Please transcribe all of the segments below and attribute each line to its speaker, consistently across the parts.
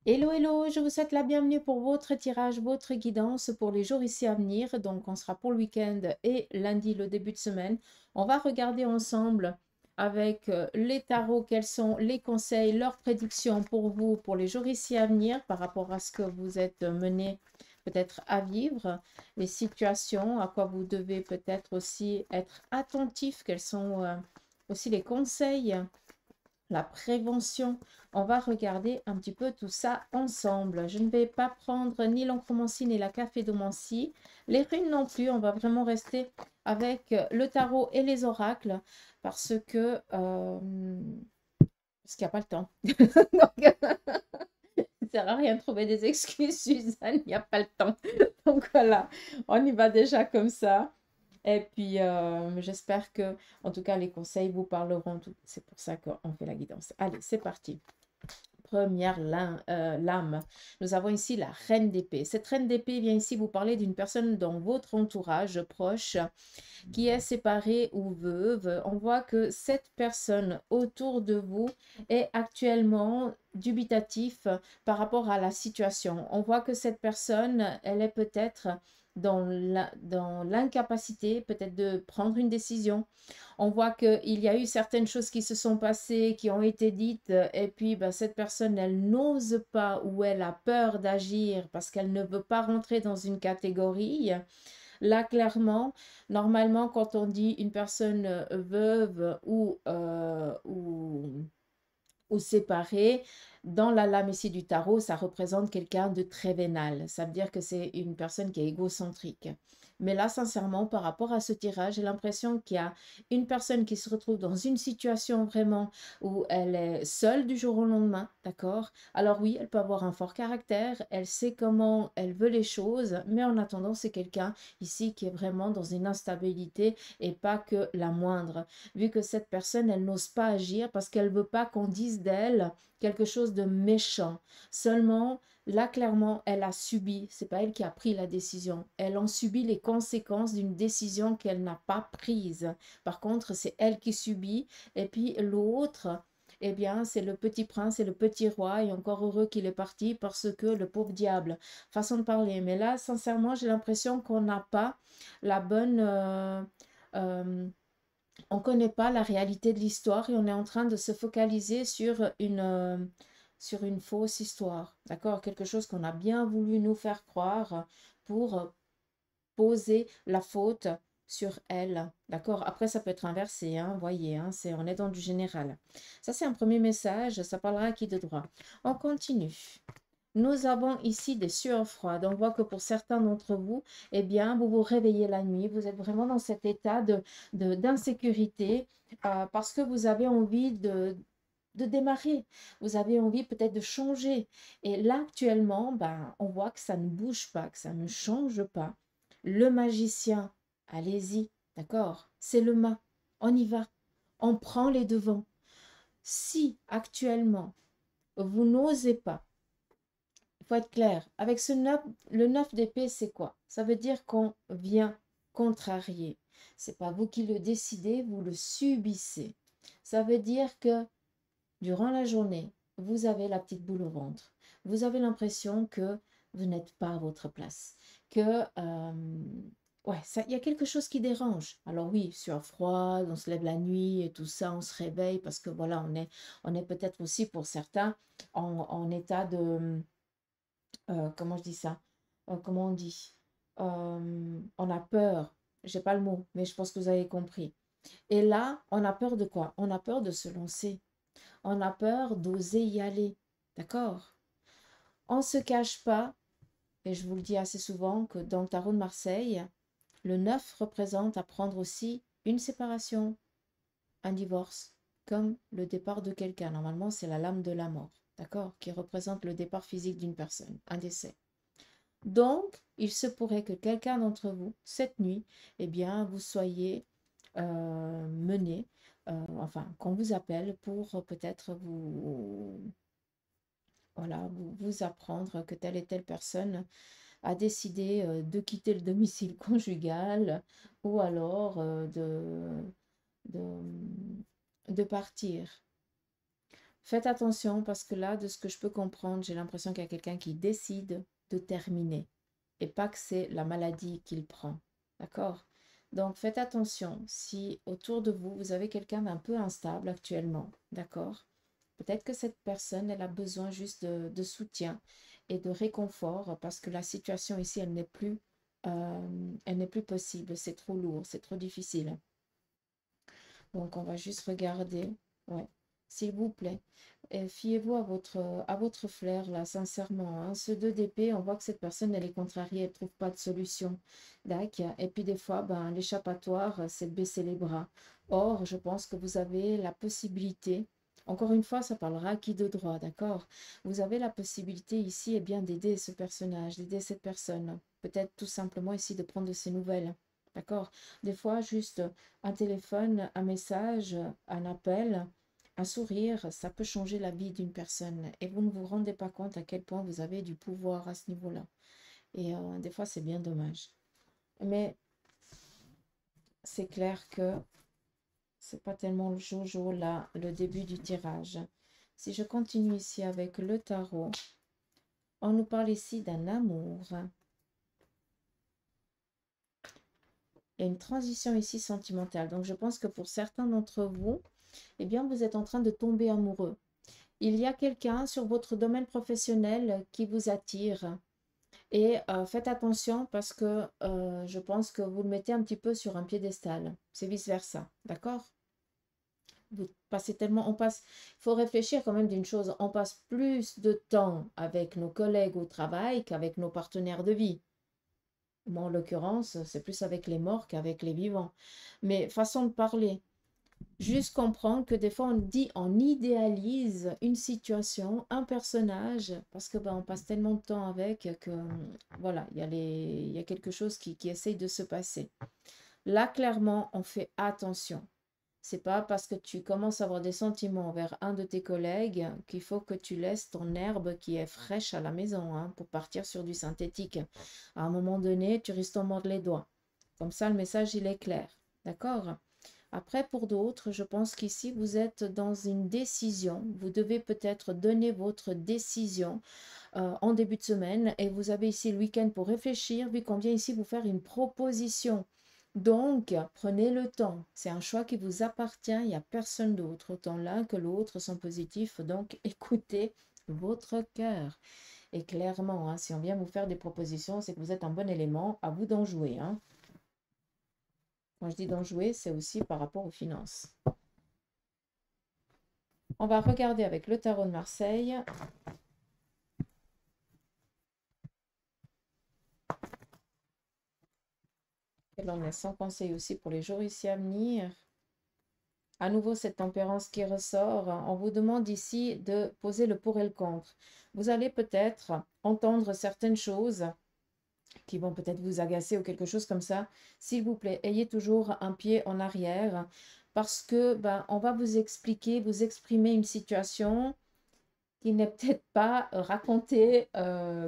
Speaker 1: Hello, hello, je vous souhaite la bienvenue pour votre tirage, votre guidance pour les jours ici à venir. Donc, on sera pour le week-end et lundi, le début de semaine. On va regarder ensemble avec les tarots quels sont les conseils, leurs prédictions pour vous pour les jours ici à venir par rapport à ce que vous êtes mené peut-être à vivre, les situations, à quoi vous devez peut-être aussi être attentif, quels sont aussi les conseils, la prévention. On va regarder un petit peu tout ça ensemble. Je ne vais pas prendre ni l'oncromancie ni la cafédomancie. Les runes non plus. On va vraiment rester avec le tarot et les oracles parce qu'il n'y a pas le temps. Donc, ça ne sert à rien de trouver des excuses, Suzanne. Il n'y a pas le temps. Donc voilà, on y va déjà comme ça. Et puis, j'espère que, en tout cas, les conseils vous parleront. C'est pour ça qu'on fait la guidance. Allez, c'est parti. Première lame. Nous avons ici la reine d'épée. Cette reine d'épée vient ici vous parler d'une personne dans votre entourage proche qui est séparée ou veuve. On voit que cette personne autour de vous est actuellement dubitatif par rapport à la situation. On voit que cette personne, elle est peut-être dans l'incapacité peut-être de prendre une décision. On voit qu'il y a eu certaines choses qui se sont passées, qui ont été dites, et puis ben, cette personne, elle n'ose pas ou elle a peur d'agir parce qu'elle ne veut pas rentrer dans une catégorie. Là, clairement, normalement, quand on dit une personne veuve ou séparée, dans la lame ici du tarot, ça représente quelqu'un de très vénal. Ça veut dire que c'est une personne qui est égocentrique. Mais là, sincèrement, par rapport à ce tirage, j'ai l'impression qu'il y a une personne qui se retrouve dans une situation vraiment où elle est seule du jour au lendemain, d'accord? Alors oui, elle peut avoir un fort caractère, elle sait comment elle veut les choses, mais en attendant, c'est quelqu'un ici qui est vraiment dans une instabilité et pas que la moindre. Vu que cette personne, elle n'ose pas agir parce qu'elle veut pas qu'on dise d'elle quelque chose de méchant. Seulement, là, clairement, elle a subi, c'est pas elle qui a pris la décision, elle en subit les conséquences d'une décision qu'elle n'a pas prise. Par contre, c'est elle qui subit, et puis l'autre, eh bien, c'est le petit prince et le petit roi, et encore heureux qu'il est parti parce que le pauvre diable, façon de parler. Mais là, sincèrement, j'ai l'impression qu'on n'a pas la bonne... euh, on ne connaît pas la réalité de l'histoire et on est en train de se focaliser sur une fausse histoire, d'accord? Quelque chose qu'on a bien voulu nous faire croire pour poser la faute sur elle, d'accord? Après, ça peut être inversé, hein, voyez, hein, on est dans du général. Ça, c'est un premier message, ça parlera à qui de droit. On continue. Nous avons ici des sueurs froides. On voit que pour certains d'entre vous, eh bien, vous vous réveillez la nuit, vous êtes vraiment dans cet état d'insécurité parce que vous avez envie de démarrer. Vous avez envie peut-être de changer. Et là, actuellement, ben, on voit que ça ne bouge pas, que ça ne change pas. Le magicien, allez-y, d'accord? C'est le mât. On y va. On prend les devants. Si actuellement, vous n'osez pas, il faut être clair. Avec le 9 d'épée, c'est quoi? Ça veut dire qu'on vient contrarier. C'est pas vous qui le décidez, vous le subissez. Ça veut dire que durant la journée, vous avez la petite boule au ventre. Vous avez l'impression que vous n'êtes pas à votre place. Que, ouais, il y a quelque chose qui dérange. Alors oui, sueur froide, on se lève la nuit et tout ça, on se réveille parce que voilà, on est peut-être aussi pour certains en état de comment je dis ça? Comment on dit? On a peur. J'ai pas le mot, mais je pense que vous avez compris. Et là, on a peur de quoi? On a peur de se lancer. On a peur d'oser y aller. D'accord? On ne se cache pas, et je vous le dis assez souvent, que dans le tarot de Marseille, le 9 représente à prendre aussi une séparation, un divorce, comme le départ de quelqu'un. Normalement, c'est la lame de la mort, d'accord? Qui représente le départ physique d'une personne, un décès. Donc, il se pourrait que quelqu'un d'entre vous, cette nuit, eh bien, vous soyez mené, enfin, qu'on vous appelle pour peut-être voilà, vous apprendre que telle et telle personne a décidé de quitter le domicile conjugal ou alors de, de partir. Faites attention parce que là, de ce que je peux comprendre, j'ai l'impression qu'il y a quelqu'un qui décide de terminer et pas que c'est la maladie qu'il prend. D'accord? Donc faites attention si autour de vous, vous avez quelqu'un d'un peu instable actuellement. D'accord? Peut-être que cette personne, elle a besoin juste de soutien et de réconfort parce que la situation ici, elle n'est plus possible. C'est trop lourd, c'est trop difficile. Donc, on va juste regarder. Ouais, s'il vous plaît. Et fiez-vous à votre flair, là, sincèrement. Hein. Ce 2 d'épée, on voit que cette personne, elle est contrariée, elle ne trouve pas de solution. D'accord. Et puis, des fois, ben, l'échappatoire, c'est de baisser les bras. Or, je pense que vous avez la possibilité, encore une fois, ça parlera à qui de droit, d'accord? Vous avez la possibilité ici, eh bien, d'aider ce personnage, d'aider cette personne. Peut-être tout simplement ici de prendre de ses nouvelles. D'accord? Des fois, juste un téléphone, un message, un appel, un sourire, ça peut changer la vie d'une personne. Et vous ne vous rendez pas compte à quel point vous avez du pouvoir à ce niveau-là. Et des fois, c'est bien dommage. Mais c'est clair que c'est pas tellement le jojo là, le début du tirage. Si je continue ici avec le tarot, on nous parle ici d'un amour. Il y a une transition ici sentimentale. Donc, je pense que pour certains d'entre vous, eh bien, vous êtes en train de tomber amoureux. Il y a quelqu'un sur votre domaine professionnel qui vous attire. Et faites attention parce que je pense que vous le mettez un petit peu sur un piédestal. C'est vice-versa. D'accord? Vous passez tellement, il faut réfléchir quand même d'une chose. On passe plus de temps avec nos collègues au travail qu'avec nos partenaires de vie. Moi, en l'occurrence, c'est plus avec les morts qu'avec les vivants. Mais façon de parler. Juste comprendre que des fois on dit, on idéalise une situation, un personnage, parce que ben, on passe tellement de temps avec que voilà, il y a quelque chose qui essaye de se passer. Là, clairement, on fait attention. C'est pas parce que tu commences à avoir des sentiments envers un de tes collègues qu'il faut que tu laisses ton herbe qui est fraîche à la maison hein, pour partir sur du synthétique. À un moment donné, tu risques d'en mordre les doigts. Comme ça, le message, il est clair. D'accord? Après, pour d'autres, je pense qu'ici, vous êtes dans une décision. Vous devez peut-être donner votre décision en début de semaine et vous avez ici le week-end pour réfléchir, vu qu'on vient ici vous faire une proposition. Donc, prenez le temps. C'est un choix qui vous appartient. Il n'y a personne d'autre. Autant l'un que l'autre sont positifs. Donc, écoutez votre cœur. Et clairement, hein, si on vient vous faire des propositions, c'est que vous êtes un bon élément. À vous d'en jouer. Hein. Quand je dis d'en jouer, c'est aussi par rapport aux finances. On va regarder avec le tarot de Marseille. Et là, on a 100 conseils aussi pour les jours ici à venir. À nouveau, cette tempérance qui ressort. On vous demande ici de poser le pour et le contre. Vous allez peut-être entendre certaines choses qui vont peut-être vous agacer ou quelque chose comme ça. S'il vous plaît, ayez toujours un pied en arrière parce que ben, on va vous expliquer, vous exprimer une situation qui n'est peut-être pas racontée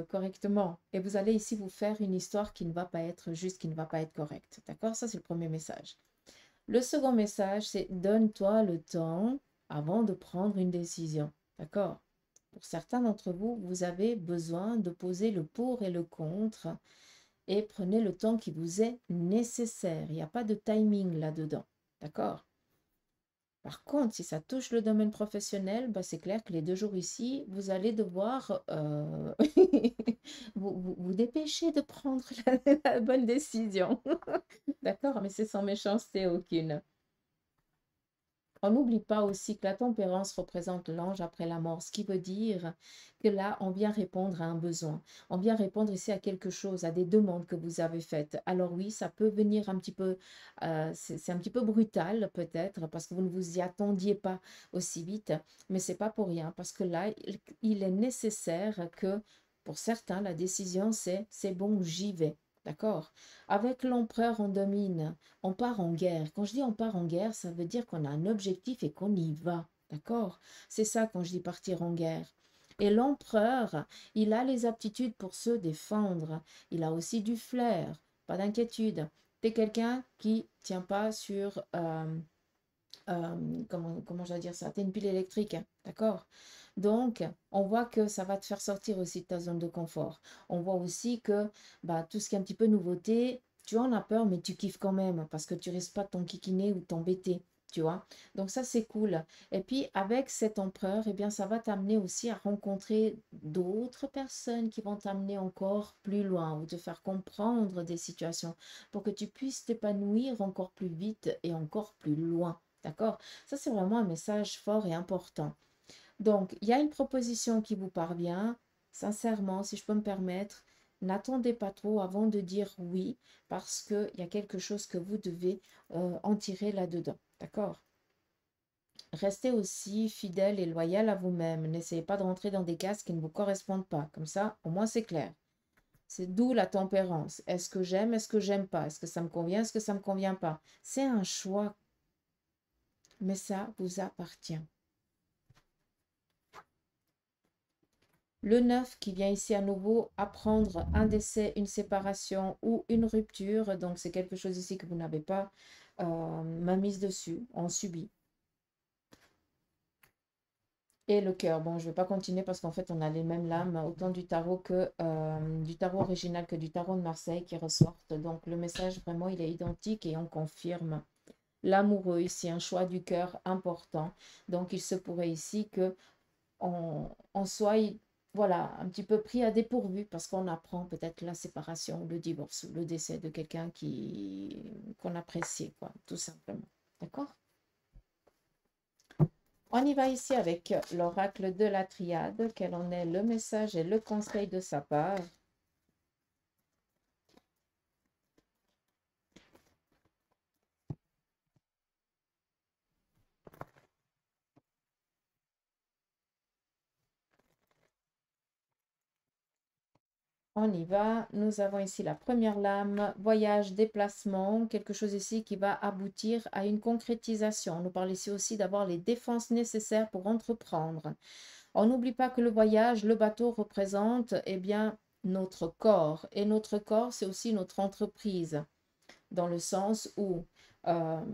Speaker 1: correctement. Et vous allez ici vous faire une histoire qui ne va pas être juste, qui ne va pas être correcte. D'accord? Ça, c'est le premier message. Le second message, c'est donne-toi le temps avant de prendre une décision. D'accord? Pour certains d'entre vous, vous avez besoin de poser le pour et le contre et prenez le temps qui vous est nécessaire. Il n'y a pas de timing là-dedans. D'accord? Par contre, si ça touche le domaine professionnel, bah, c'est clair que les 2 jours ici, vous allez devoir vous dépêcher de prendre la bonne décision. D'accord? Mais c'est sans méchanceté aucune. On n'oublie pas aussi que la tempérance représente l'ange après la mort, ce qui veut dire que là, on vient répondre à un besoin. On vient répondre ici à quelque chose, à des demandes que vous avez faites. Alors oui, ça peut venir un petit peu, c'est un petit peu brutal peut-être, parce que vous ne vous y attendiez pas aussi vite, mais c'est pas pour rien, parce que là, il est nécessaire que, pour certains, la décision, c'est bon, j'y vais. D'accord? Avec l'empereur, on domine. On part en guerre. Quand je dis on part en guerre, ça veut dire qu'on a un objectif et qu'on y va. D'accord? C'est ça quand je dis partir en guerre. Et l'empereur, il a les aptitudes pour se défendre. Il a aussi du flair. Pas d'inquiétude. Tu es quelqu'un qui ne tient pas sur comment je dois dire ça? Tu es une pile électrique, hein, d'accord? Donc, on voit que ça va te faire sortir aussi de ta zone de confort. On voit aussi que bah, tout ce qui est un petit peu nouveauté, tu en as peur, mais tu kiffes quand même parce que tu risques pas de t'enquiquiner ou de t'embêter, tu vois? Donc ça, c'est cool. Et puis, avec cet empereur, eh bien, ça va t'amener aussi à rencontrer d'autres personnes qui vont t'amener encore plus loin ou te faire comprendre des situations pour que tu puisses t'épanouir encore plus vite et encore plus loin. D'accord? Ça, c'est vraiment un message fort et important. Donc, il y a une proposition qui vous parvient. Sincèrement, si je peux me permettre, n'attendez pas trop avant de dire oui, parce qu'il y a quelque chose que vous devez en tirer là-dedans. D'accord? Restez aussi fidèle et loyal à vous-même. N'essayez pas de rentrer dans des cases qui ne vous correspondent pas. Comme ça, au moins, c'est clair. C'est d'où la tempérance. Est-ce que j'aime? Est-ce que j'aime pas? Est-ce que ça me convient? Est-ce que ça ne me convient pas? C'est un choix, mais ça vous appartient. Le 9 qui vient ici à nouveau apprendre un décès, une séparation ou une rupture. Donc, c'est quelque chose ici que vous n'avez pas mise dessus, on subit. Et le cœur. Bon, je ne vais pas continuer parce qu'en fait, on a les mêmes lames, autant du tarot que du tarot original que du tarot de Marseille qui ressortent. Donc, le message, vraiment, il est identique et on confirme. L'amoureux ici, un choix du cœur important. Donc, il se pourrait ici que on soit voilà, un petit peu pris à dépourvu parce qu'on apprend peut-être la séparation, le divorce ou le décès de quelqu'un qu'on appréciait, quoi, tout simplement. D'accord? On y va ici avec l'oracle de la triade. Quel en est le message et le conseil de sa part? On y va. Nous avons ici la première lame, voyage, déplacement, quelque chose ici qui va aboutir à une concrétisation. On nous parle ici aussi d'avoir les défenses nécessaires pour entreprendre. On n'oublie pas que le voyage, le bateau représente eh bien, notre corps. Et notre corps, c'est aussi notre entreprise, dans le sens où euh,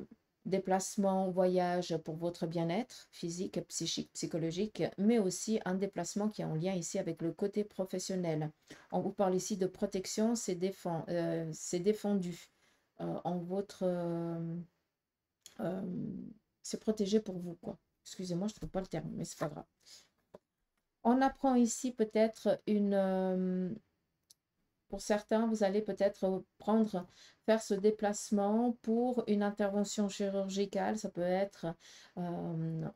Speaker 1: déplacement, voyage pour votre bien-être physique, psychique, psychologique, mais aussi un déplacement qui est en lien ici avec le côté professionnel. On vous parle ici de protection, c'est défendu. En votre... euh, c'est protégé pour vous, quoi. Excusez-moi, je ne trouve pas le terme, mais c'est pas grave. On apprend ici peut-être pour certains, vous allez peut-être faire ce déplacement pour une intervention chirurgicale. Ça peut être en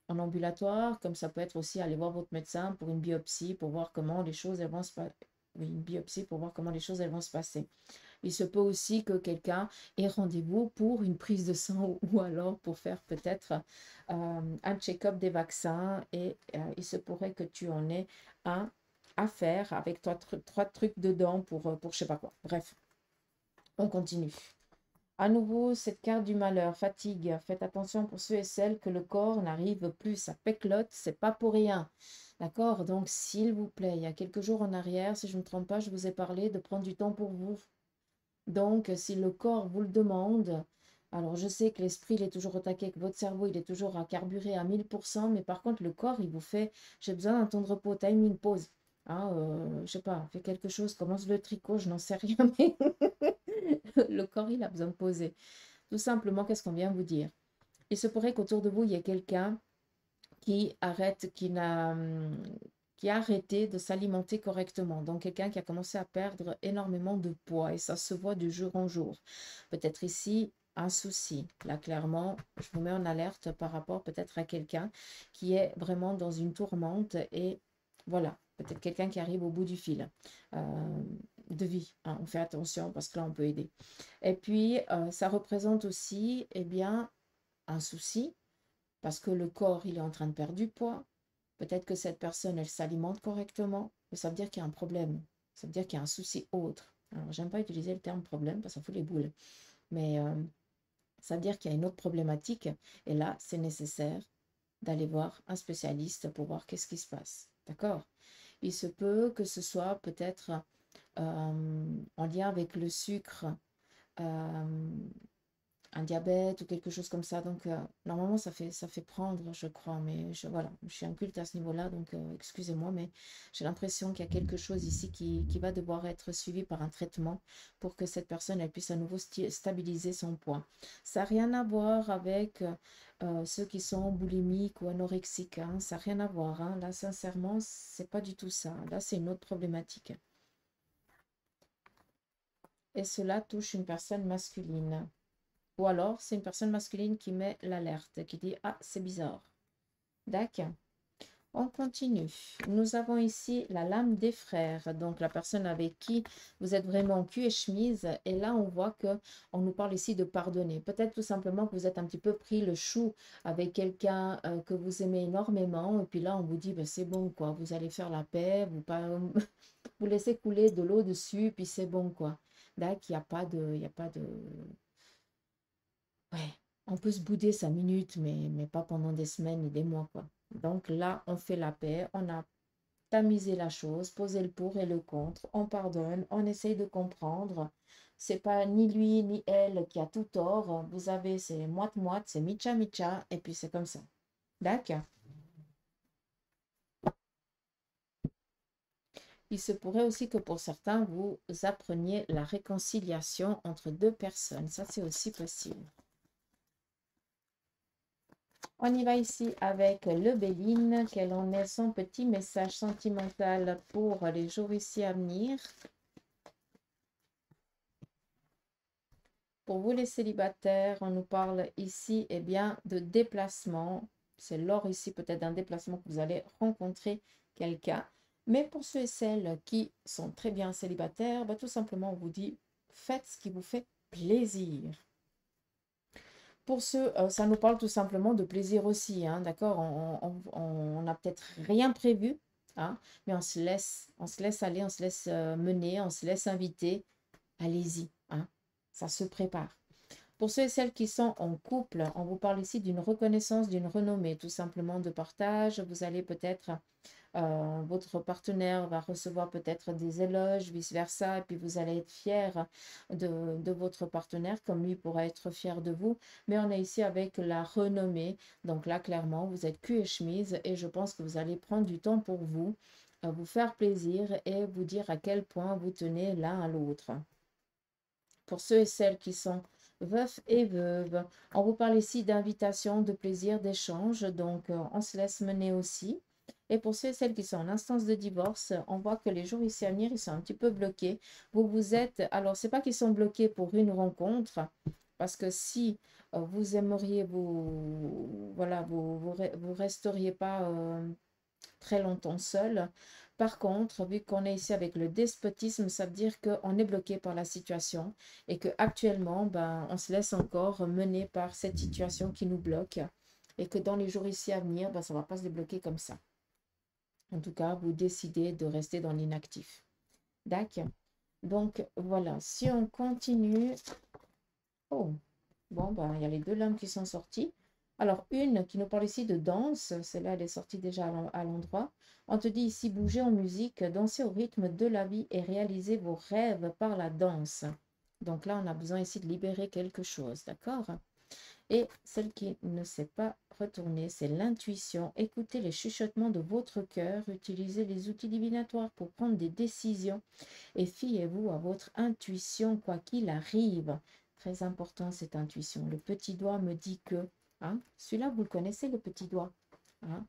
Speaker 1: ambulatoire, comme ça peut être aussi aller voir votre médecin pour une biopsie, pour voir comment les choses elles vont se passer. Oui, une biopsie pour voir comment les choses elles vont se passer. Il se peut aussi que quelqu'un ait rendez-vous pour une prise de sang ou alors pour faire peut-être un check-up des vaccins et il se pourrait que tu en aies un à faire avec trois trucs dedans pour je sais pas quoi. Bref, on continue. À nouveau, cette carte du malheur, fatigue. Faites attention pour ceux et celles que le corps n'arrive plus. Ça péclote, c'est pas pour rien. D'accord? Donc, s'il vous plaît, il y a quelques jours en arrière, si je ne me trompe pas, je vous ai parlé de prendre du temps pour vous. Donc, si le corps vous le demande, alors je sais que l'esprit, il est toujours au taquet, que votre cerveau, il est toujours à carburer à 1000%, mais par contre, le corps, il vous fait, j'ai besoin d'un temps de repos, timing, pause. Hein, je sais pas, fais quelque chose, commence le tricot, je n'en sais rien, mais le corps, il a besoin de poser. Tout simplement, qu'est-ce qu'on vient vous dire? Il se pourrait qu'autour de vous, il y ait quelqu'un qui arrête, qui a arrêté de s'alimenter correctement. Donc, quelqu'un qui a commencé à perdre énormément de poids et ça se voit de jour en jour. Peut-être ici un souci. Là, clairement, je vous mets en alerte par rapport peut-être à quelqu'un qui est vraiment dans une tourmente et voilà, peut-être quelqu'un qui arrive au bout du fil de vie. Hein. On fait attention parce que là, on peut aider. Et puis, ça représente aussi, eh bien, un souci parce que le corps, il est en train de perdre du poids. Peut-être que cette personne, elle s'alimente correctement, mais ça veut dire qu'il y a un problème. Ça veut dire qu'il y a un souci autre. Alors, j'aime pas utiliser le terme problème parce que ça fout les boules. Mais ça veut dire qu'il y a une autre problématique. Et là, c'est nécessaire d'aller voir un spécialiste pour voir qu'est-ce qui se passe. D'accord? Il se peut que ce soit peut-être en lien avec le sucre. un diabète ou quelque chose comme ça. Donc, normalement, ça fait prendre, je crois. Mais voilà, je suis inculte à ce niveau-là. Donc, excusez-moi, mais j'ai l'impression qu'il y a quelque chose ici qui va devoir être suivi par un traitement pour que cette personne elle puisse à nouveau stabiliser son poids. Ça n'a rien à voir avec ceux qui sont boulimiques ou anorexiques, hein. Ça n'a rien à voir, hein. Là, sincèrement, c'est pas du tout ça. Là, c'est une autre problématique. Et cela touche une personne masculine. Ou alors, c'est une personne masculine qui met l'alerte, qui dit: ah, c'est bizarre. D'accord. On continue. Nous avons ici la lame des frères, donc la personne avec qui vous êtes vraiment cul et chemise. Et là, on voit que on nous parle ici de pardonner. Peut-être tout simplement que vous êtes un petit peu pris le chou avec quelqu'un que vous aimez énormément. Et puis là, on vous dit: ben, c'est bon, quoi. Vous allez faire la paix, vous, pas, vous laissez couler de l'eau dessus, puis c'est bon, quoi. D'accord, il y a pas de. Ouais, on peut se bouder 5 minutes, mais pas pendant des semaines et des mois, quoi. Donc là, on fait la paix, on a tamisé la chose, posé le pour et le contre, on pardonne, on essaye de comprendre. C'est pas ni lui ni elle qui a tout tort. Vous avez, c'est moite-moite, c'est micha-micha, et puis c'est comme ça. D'accord? Il se pourrait aussi que pour certains, vous appreniez la réconciliation entre deux personnes. Ça, c'est aussi possible. On y va ici avec le Béline. Quel en est son petit message sentimental pour les jours ici à venir? Pour vous les célibataires, on nous parle ici bien, de déplacement. C'est lors ici peut-être d'un déplacement que vous allez rencontrer quelqu'un. Mais pour ceux et celles qui sont très bien célibataires, tout simplement on vous dit: faites ce qui vous fait plaisir. Pour ceux, ça nous parle tout simplement de plaisir aussi, hein, d'accord? On n'a peut-être rien prévu, hein, mais on se laisse aller, on se laisse mener, on se laisse inviter. Allez-y, hein, ça se prépare. Pour ceux et celles qui sont en couple, on vous parle ici d'une reconnaissance, d'une renommée, tout simplement de partage. Vous allez peut-être votre partenaire va recevoir peut-être des éloges, vice-versa, et puis vous allez être fier de votre partenaire, comme lui pourra être fier de vous. Mais on est ici avec la renommée. Donc là, clairement, vous êtes cul et chemise, et je pense que vous allez prendre du temps pour vous, vous faire plaisir et vous dire à quel point vous tenez l'un à l'autre. Pour ceux et celles qui sont veufs et veuves, on vous parle ici d'invitation, de plaisir, d'échange, donc on se laisse mener aussi. Et pour ceux et celles qui sont en instance de divorce, on voit que les jours ici à venir, ils sont un petit peu bloqués. Vous êtes, alors c'est pas qu'ils sont bloqués pour une rencontre, parce que si vous aimeriez vous, voilà, vous resteriez pas très longtemps seul. Par contre, vu qu'on est ici avec le despotisme, ça veut dire qu'on est bloqué par la situation et que actuellement, on se laisse encore mener par cette situation qui nous bloque et que dans les jours ici à venir, ça ne va pas se débloquer comme ça. En tout cas, vous décidez de rester dans l'inactif. D'accord? Donc, voilà. Si on continue... Oh, bon, il y a les deux lames qui sont sorties. Alors, une qui nous parle ici de danse, celle-là, elle est sortie déjà à l'endroit. On te dit ici, bougez en musique, dansez au rythme de la vie et réalisez vos rêves par la danse. Donc là, on a besoin ici de libérer quelque chose, d'accord? Et celle qui ne sait pas retourner, c'est l'intuition. Écoutez les chuchotements de votre cœur, utilisez les outils divinatoires pour prendre des décisions et fiez-vous à votre intuition quoi qu'il arrive. Très important cette intuition. Le petit doigt me dit que, hein, celui-là vous le connaissez, le petit doigt, hein,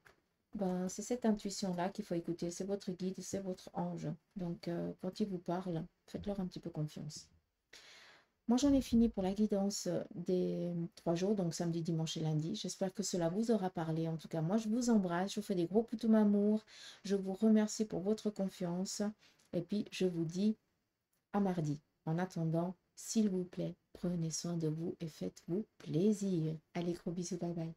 Speaker 1: c'est cette intuition-là qu'il faut écouter. C'est votre guide, c'est votre ange. Donc quand il vous parle, faites-leur un petit peu confiance. Moi, j'en ai fini pour la guidance des 3 jours, donc samedi, dimanche et lundi. J'espère que cela vous aura parlé. En tout cas, moi, je vous embrasse, je vous fais des gros poutous amour. Je vous remercie pour votre confiance. Et puis, je vous dis à mardi. En attendant, s'il vous plaît, prenez soin de vous et faites-vous plaisir. Allez, gros bisous, bye bye.